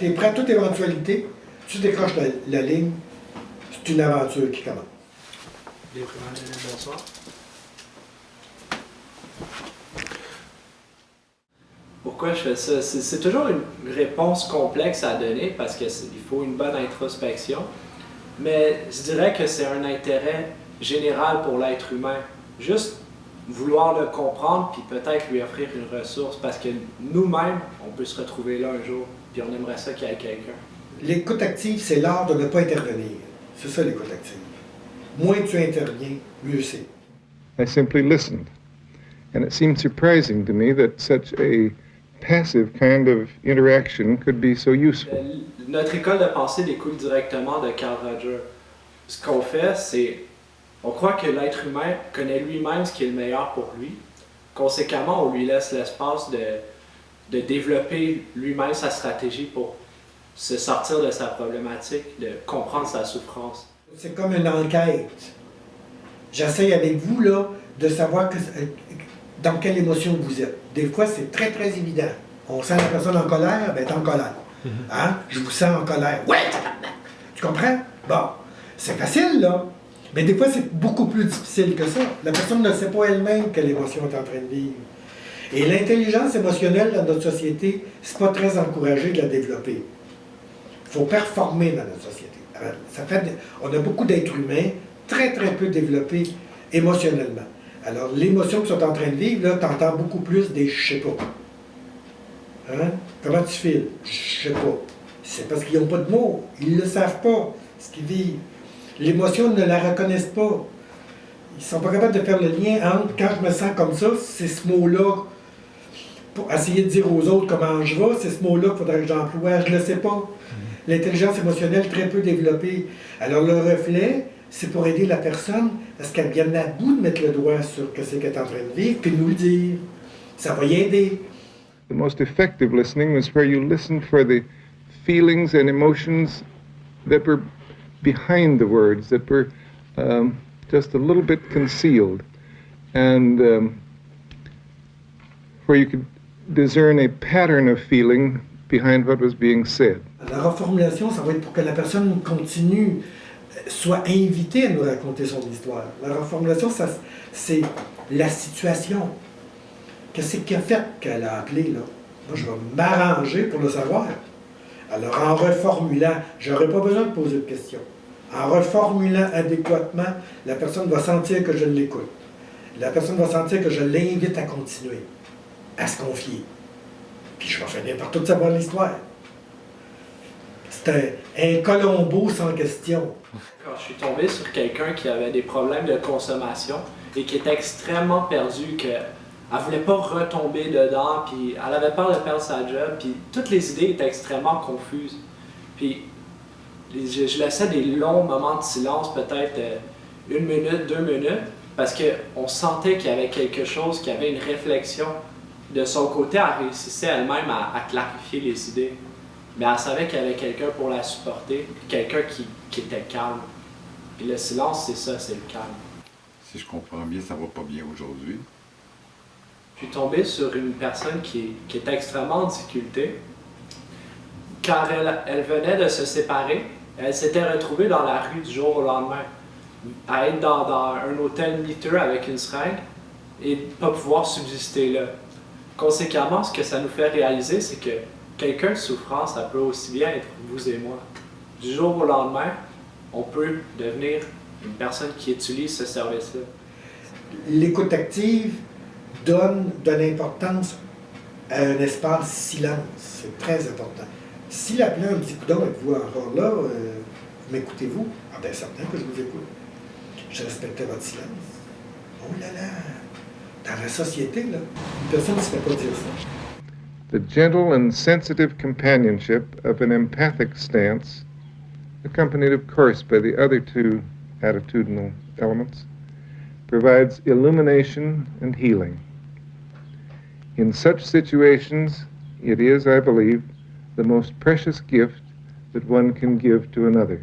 tu es prêt à toute éventualité, tu décroches la ligne, c'est une aventure qui commence. Bonsoir. Pourquoi je fais ça? C'est toujours une réponse complexe à donner parce qu'il faut une bonne introspection. Mais je dirais que c'est un intérêt général pour l'être humain. Juste vouloir le comprendre puis peut-être lui offrir une ressource parce que nous-mêmes, on peut se retrouver là un jour puis on aimerait ça qu'il y ait quelqu'un. L'écoute active, c'est l'art de ne pas intervenir. C'est ça l'écoute active. Moins tu interviens, mieux c'est. I simply listened. And it seemed surprising to me that such a passive kind of interaction could be so useful. Notre école de pensée découle directement de Carl Rogers. Ce qu'on fait, c'est on croit que l'être humain connaît lui-même ce qui est le meilleur pour lui. Conséquemment, on lui laisse l'espace de développer lui-même sa stratégie pour se sortir de sa problématique, de comprendre sa souffrance. C'est comme une enquête. J'essaie avec vous là, de savoir dans quelle émotion vous êtes. Des fois, c'est très, très évident. On sent la personne en colère, ben, elle est en colère. Hein? Je vous sens en colère. Ouais, tu comprends? Bon, c'est facile, là. Mais des fois, c'est beaucoup plus difficile que ça. La personne ne sait pas elle-même quelle émotion elle est en train de vivre. Et l'intelligence émotionnelle dans notre société, c'est pas très encouragé de la développer. Il faut performer dans notre société. On a beaucoup d'êtres humains très, très peu développés émotionnellement. Alors, l'émotion qu'ils sont en train de vivre, là, t'entends beaucoup plus des « je sais pas ». Hein? Comment tu files? Je sais pas. C'est parce qu'ils n'ont pas de mots. Ils ne le savent pas, ce qu'ils vivent. L'émotion, ils ne la reconnaissent pas. Ils ne sont pas capables de faire le lien entre quand je me sens comme ça, c'est ce mot-là, pour essayer de dire aux autres comment je vais, c'est ce mot-là qu'il faudrait que j'emploie. Je ne le sais pas. L'intelligence émotionnelle très peu développée. Alors, le reflet, c'est pour aider la personne à ce qu'elle vienne à bout de mettre le doigt sur ce qu'elle est en train de vivre, puis de nous le dire. Ça va y aider. The most effective listening was where you listened for the feelings and emotions that were behind the words, that were just a little bit concealed, and where you could discern a pattern of feeling behind what was being said. La reformulation, ça va être pour que la personne continue, soit invitée à nous raconter son histoire. La reformulation, c'est la situation. Qu'est-ce qu'elle a fait qu'elle a appelé, là? Moi, je vais m'arranger pour le savoir. Alors, en reformulant, je n'aurai pas besoin de poser de questions. En reformulant adéquatement, la personne va sentir que je l'écoute. La personne va sentir que je l'invite à continuer, à se confier. Puis je vais finir par tout savoir l'histoire. C'est un Colombo sans question. Quand je suis tombé sur quelqu'un qui avait des problèmes de consommation et qui était extrêmement perdu, qu'elle ne voulait pas retomber dedans, puis elle avait peur de perdre sa job, puis toutes les idées étaient extrêmement confuses. Puis je laissais des longs moments de silence, peut-être 1 minute, 2 minutes, parce qu'on sentait qu'il y avait quelque chose, qu'il y avait une réflexion. De son côté, elle réussissait elle-même à clarifier les idées. Mais elle savait qu'il y avait quelqu'un pour la supporter, quelqu'un qui était calme. Puis le silence, c'est ça, c'est le calme. Si je comprends bien, ça va pas bien aujourd'hui. Je suis tombé sur une personne qui était extrêmement en difficulté. Quand elle venait de se séparer, elle s'était retrouvée dans la rue du jour au lendemain, à être dans un hôtel miteux avec une seringue et pas pouvoir subsister là. Conséquemment, ce que ça nous fait réaliser, c'est que quelqu'un de souffrance, ça peut aussi bien être vous et moi. Du jour au lendemain, on peut devenir une personne qui utilise ce service-là. L'écoute active donne de l'importance à un espace silence. C'est très important. Si l'appelant me dit, coudonc, êtes-vous encore là? M'écoutez-vous? Ah bien, certain que je vous écoute. Je respectais votre silence. Oh là là! Dans la société, là, une personne ne se fait pas dire ça. The gentle and sensitive companionship of an empathic stance, accompanied of course by the other two attitudinal elements, provides illumination and healing. In such situations, it is, I believe, the most precious gift that one can give to another.